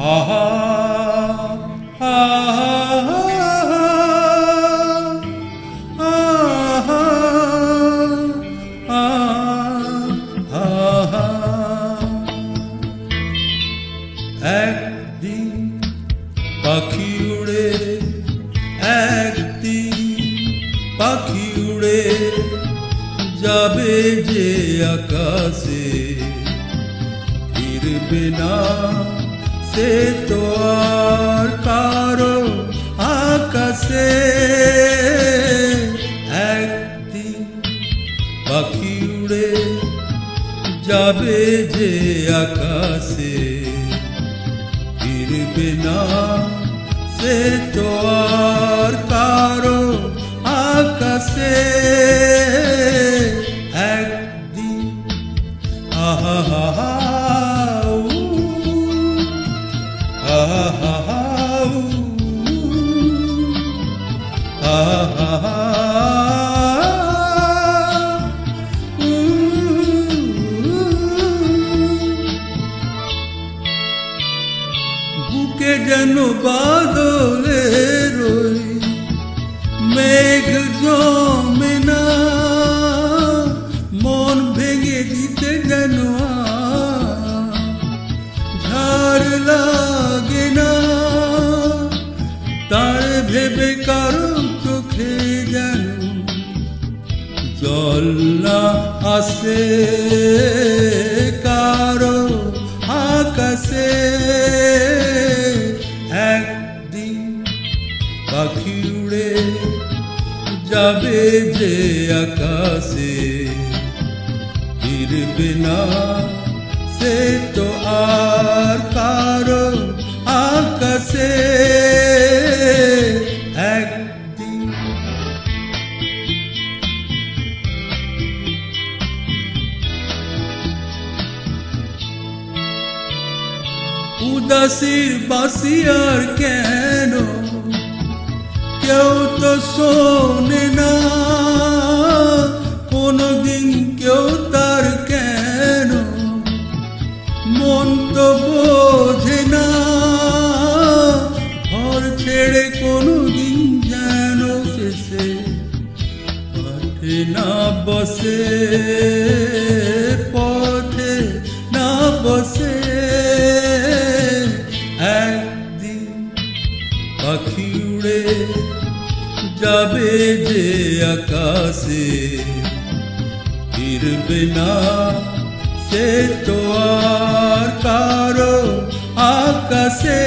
আহা আহা আহা আহা একদিন পাখি উড়ে একদিন পাখি উড়ে যাবে যে আকাশে ফিরবে না সে তো আর কারো আকাশে একদিন পাখি উড়ে যাবে যে আকাশে ফিরবে না সে তো আর কারো আকাশে একদিন আহা আহা বুকে যেন বাদলের মেঘ জমে না মন ভেঙে দিতে যেন ঝড় লাগে না তার ভেবে কারো চোখে যেন জল না আসে কারো আকাশে একদিন পাখি উড়ে যাবে যে আকাশে ফিরবে না সে তো আর কারো আকাশে একদিন উদাসীর বাঁশি আর কেন কেউ তো শোনে না কোনদিন কেউ তার কেন মন তো বোঝে না ঘর ছেড়ে কোনদিন যেন শেষে পথে না বসে পথে না বসে একদিন পাখি উড়ে যাবে যে আকাশে ফিরবে না সে তো আর কারো আকাশে